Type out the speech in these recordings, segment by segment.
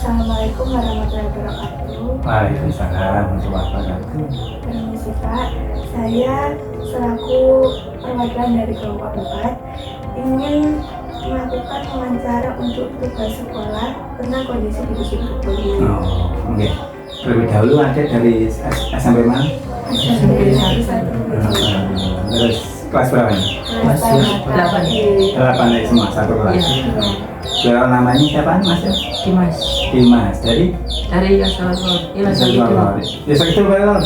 Assalamualaikum warahmatullahi wabarakatuh. Waalaikumsalam warahmatullahi wabarakatuh. Permisi Pak, saya selaku perwakilan dari kelompok 4 ingin melakukan wawancara untuk tugas sekolah tentang kondisi di dusun kebun. Oke. Terlebih dahulu ada dari SMP mana? SMP 1. Terus kelas berapa ini? Kelas 8. 8 dari semua, satu kelas. Beliau namanya siapa Mas? Dimas Dimas. Dari Yasolor. Desa itu berapa?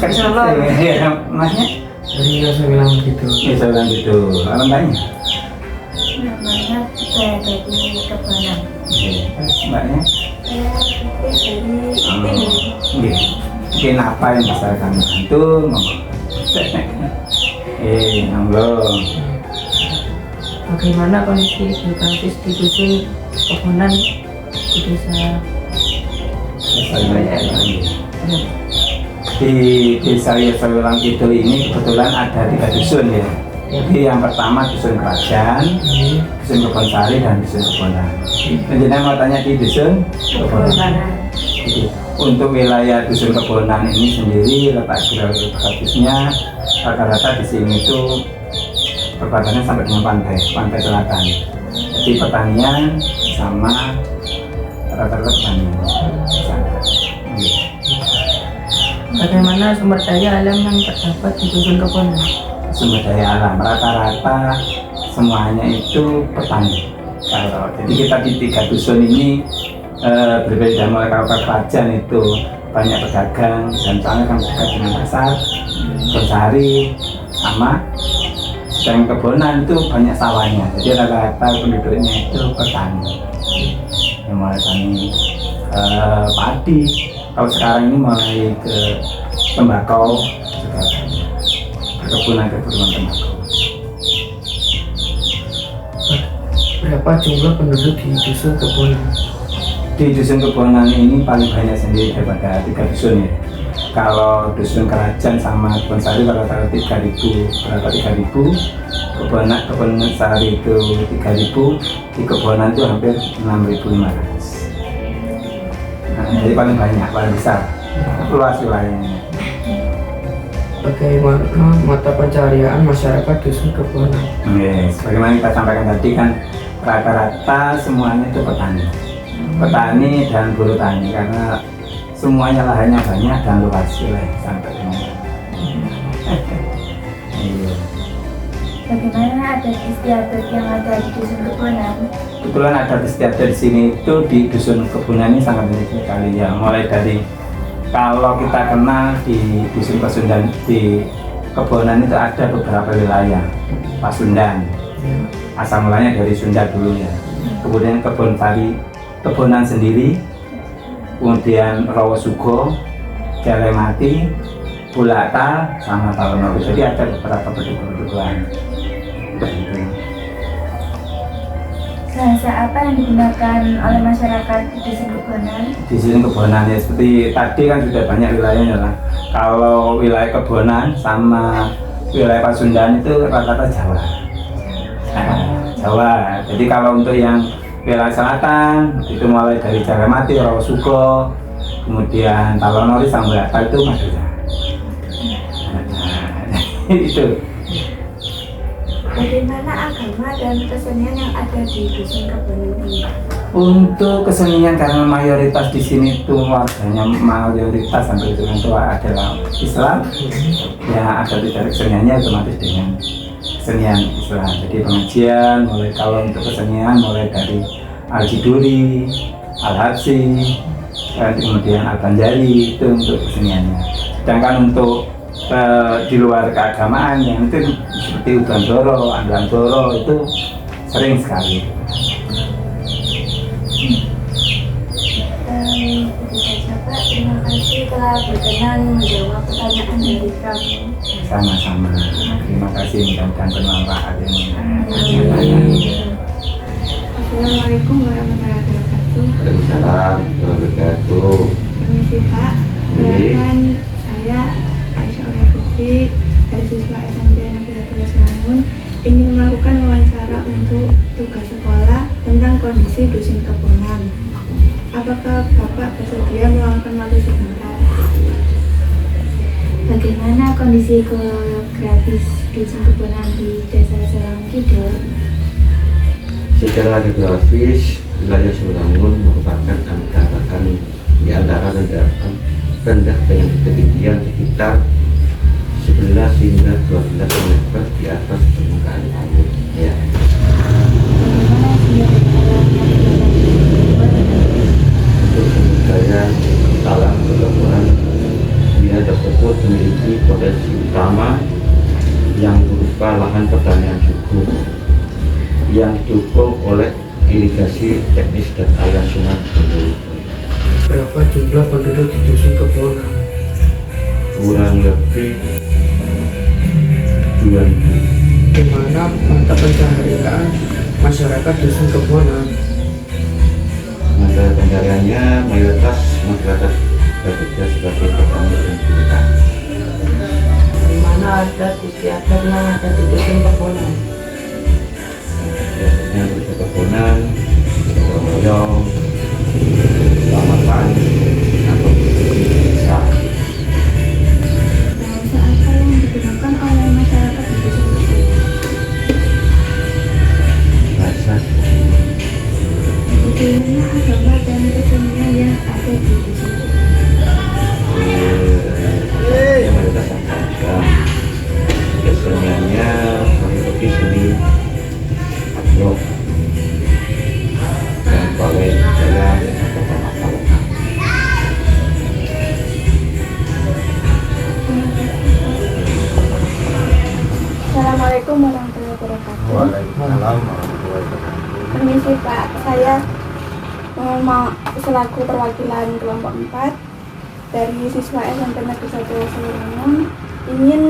Yasolor. Iya, Masnya? Dari Yasolor gitu. Iya, saya bilang gitu. Lalu mbaknya? Namanya saya dari Kebonan. Mbaknya? Saya dari ini. Iya. Mungkin apa yang bisa kami bantu? Monggo. Monggo. Bagaimana kondisi geografis di dusun Kebonan di desa Di desa Yasawilang Kidul ini kebetulan ada 3 dusun ya. Jadi yang pertama dusun Kerajaan, dusun Kebonsari dan dusun Kebonan. Jadi mau tanya di dusun Kebonan. Untuk wilayah dusun Kebonan ini sendiri letak geografisnya rata-rata di sini itu perbatasannya sampai dengan pantai selatan. Jadi pertanian sama rata-rata pertanian. Bagaimana sumber daya alam yang terdapat di dusun Kebonan? Sumber daya alam rata-rata semuanya itu petani. Jadi kita di 3 dusun ini berbeda. Mulai kalau Kerajaan itu banyak pedagang dan soalnya kan dekat dengan pasar, Kebonsari sama sedang Kebonan itu banyak sawahnya. Jadi rata-rata penduduknya itu petani. Yang mulai tani padi. Kalau sekarang ini mulai ke tembakau, juga perkebunan tembakau. Berapa jumlah penduduk di dusun Kebonan? Di dusun Kebonan ini paling banyak sendiri daripada 3 dusun ya. Kalau dusun Kerajaan sama Kebonsari rata-rata 3.000, berapa 3.000. Kebonsari itu 3.000, di Kebonan itu hampir 6.500. Nah, jadi paling banyak, paling besar, luas wilayahnya. Bagaimana mata pencaharian masyarakat dusun Kebonan? Sebagaimana kita sampaikan tadi kan rata-rata semuanya itu petani dan buruh tani karena semuanya lahannya banyak dan luas wilayah sampai dengan. Bagaimana adat istiadat yang ada di dusun Kebonan? Kebetulan ada istiadat di sini itu di dusun Kebonan ini sangat unik sekali ya. Mulai dari kalau kita kenal di dusun Pasundan di Kebonan itu ada beberapa wilayah Pasundan. Asal mulanya dari Sunda dulu ya. Kemudian Kebonan sendiri, kemudian Rawosugo, Celemati, Bulata, sama Talono. Jadi ada beberapa penduduk-pendudukan. Bahasa apa yang digunakan oleh masyarakat di dusun Kebonan? Di sini Kebonan ya seperti tadi kan sudah banyak wilayahnya lah. Kalau wilayah Kebonan sama wilayah Pasundan itu rata-rata Jawa. Jawa. Jadi kalau untuk yang wilayah selatan itu mulai dari Celemati, Rawosugo, kemudian Talonori sampai itu Madura. Itu. Bagaimana agama dan kesenian yang ada di dusun Kebonan ini? Untuk kesenian karena mayoritas di sini tuh warganya mayoritas sampai dengan tua adalah Islam, ya ada dari keseniannya otomatis dengan kesenian Islam. Jadi pengajian, mulai kalau untuk kesenian mulai dari Al-Jiduri, Al-Habsi, kemudian Al-Banjari itu untuk keseniannya. Sedangkan untuk di luar keagamaan yang itu seperti Udan Doro, Andalan Doro itu sering sekali. Itu saja Pak, terima kasih telah berkenan menjawab pertanyaan dari kami. Sama-sama. Terima kasih, mudah-mudahan bermanfaat ini. Assalamualaikum warahmatullahi wabarakatuh. Waalaikumsalam warahmatullahi wabarakatuh. Permisi Pak, perkenalkan saya Aisyah Oleh Putri dari siswa SMP Negeri 12 Mangun ingin melakukan wawancara untuk tugas sekolah tentang kondisi dusun Kebonan. Apakah Bapak bersedia meluangkan waktu sebentar? Bagaimana kondisi geografis dusun Kebonan di Desa Selang Kidul? Secara geografis, wilayah Sewelangun merupakan di antara rendah dengan ketinggian sekitar 11 hingga 12 meter di atas permukaan laut. Ya. Untuk sumber daya alam Kebonan, dia tersebut memiliki potensi utama yang berupa lahan pertanian subur yang didukung oleh irigasi teknis dan aliran sungai. Berapa jumlah penduduk di dusun Kebonan? Kurang lebih 2.000. Di mana mata pencaharian masyarakat dusun Kebonan? Mata pencahariannya mayoritas masyarakat bekerja sebagai petani dan buruh. Di mana adat istiadat yang ada di dusun Kebonan? Biasanya berupa Kebonan, royong, selamatan, atau desa. Bahasa apa yang digunakan oleh masyarakat di dusun Kebonan? Bahasa Bagaimana agama dan kesenian yang ada di dusun Kebonan? yang mayoritas agama. Keseniannya mengikuti seni rock dan balai budaya atau pemasaran. Assalamualaikum warahmatullahi wabarakatuh. Waalaikumsalam warahmatullahi wabarakatuh. Permisi Pak, saya mau selaku perwakilan kelompok 4 dari siswa SMP Negeri 1 Sewelangun ingin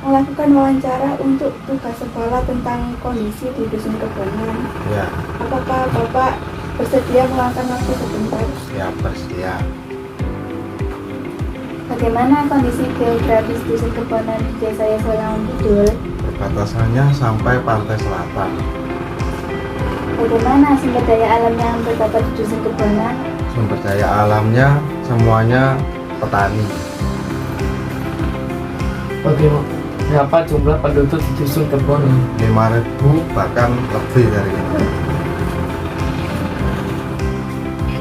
melakukan wawancara untuk tugas sekolah tentang kondisi di dusun Kebonan. Ya, Apakah Bapak bersedia meluangkan waktu sebentar? siap bersedia. Bagaimana kondisi geografis dusun Kebonan di Desa Selang Kidul? Perbatasannya sampai pantai selatan. Bagaimana sumber daya alam yang terdapat di dusun Kebonan? Sumber daya alamnya semuanya petani. Bagaimana berapa jumlah penduduk di dusun Kebonan? 5.000 bahkan lebih dari itu.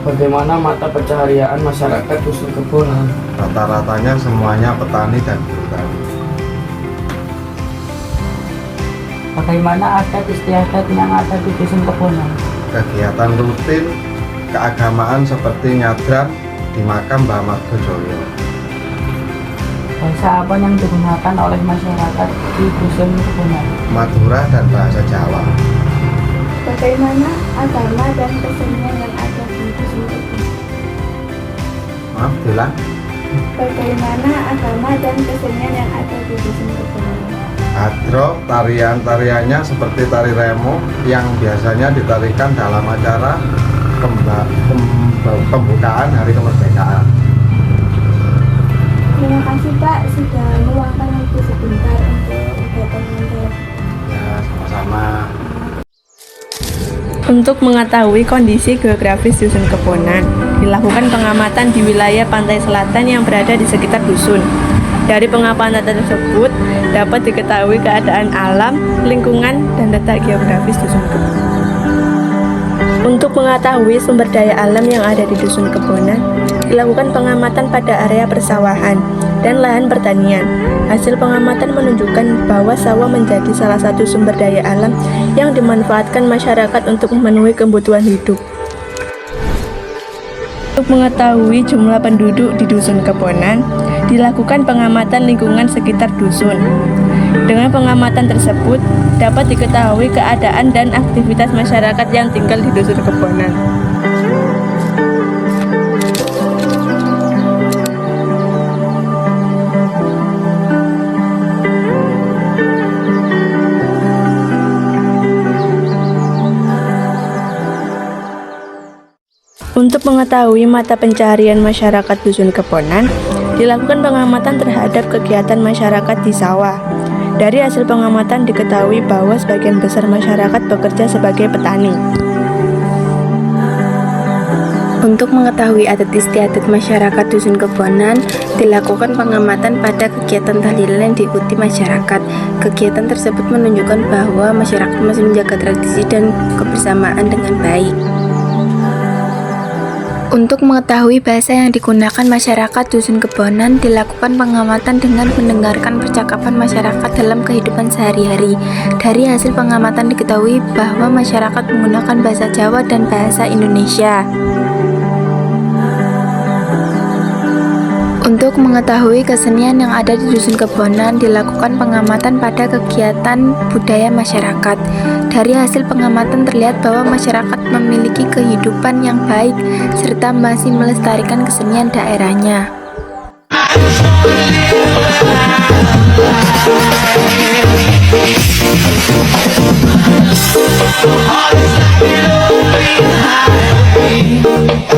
Bagaimana mata pencaharian masyarakat dusun Kebonan? Rata-ratanya semuanya petani dan buruh tani. Bagaimana adat istiadat yang ada di dusun Kebonan? Kegiatan rutin keagamaan seperti nyadran di makam Mbah Margojoyo. Bahasa apa yang digunakan oleh masyarakat di dusun Kebonan? Madura dan bahasa Jawa. Bagaimana agama dan kesenian yang ada di dusun Kebonan? Maaf, bilang Bagaimana agama dan kesenian yang ada di dusun Kebonan? Hadro, tarian-tariannya seperti tari remo yang biasanya ditarikan dalam acara pembukaan Hari Kemerdekaan. Terima kasih Pak sudah meluangkan waktu sebentar untuk kegiatan wawancara. Ya, sama-sama. Untuk mengetahui kondisi geografis dusun Kebonan, dilakukan pengamatan di wilayah pantai selatan yang berada di sekitar dusun. Dari pengamatan tersebut dapat diketahui keadaan alam, lingkungan, dan letak geografis dusun Kebonan. Untuk mengetahui sumber daya alam yang ada di dusun Kebonan, dilakukan pengamatan pada area persawahan dan lahan pertanian. Hasil pengamatan menunjukkan bahwa sawah menjadi salah satu sumber daya alam yang dimanfaatkan masyarakat untuk memenuhi kebutuhan hidup. Untuk mengetahui jumlah penduduk di dusun Kebonan, dilakukan pengamatan lingkungan sekitar dusun. Dengan pengamatan tersebut, dapat diketahui keadaan dan aktivitas masyarakat yang tinggal di dusun Kebonan. Untuk mengetahui mata pencaharian masyarakat dusun Kebonan, dilakukan pengamatan terhadap kegiatan masyarakat di sawah. Dari hasil pengamatan diketahui bahwa sebagian besar masyarakat bekerja sebagai petani. Untuk mengetahui adat istiadat masyarakat Dusun Kebonan, dilakukan pengamatan pada kegiatan tahlilan yang diikuti masyarakat. Kegiatan tersebut menunjukkan bahwa masyarakat masih menjaga tradisi dan kebersamaan dengan baik. Untuk mengetahui bahasa yang digunakan masyarakat Dusun Kebonan, dilakukan pengamatan dengan mendengarkan percakapan masyarakat dalam kehidupan sehari-hari. Dari hasil pengamatan diketahui bahwa masyarakat menggunakan bahasa Jawa dan bahasa Indonesia. Untuk mengetahui kesenian yang ada di Dusun Kebonan, dilakukan pengamatan pada kegiatan budaya masyarakat. Dari hasil pengamatan terlihat bahwa masyarakat memiliki kehidupan yang baik serta masih melestarikan kesenian daerahnya. All this like it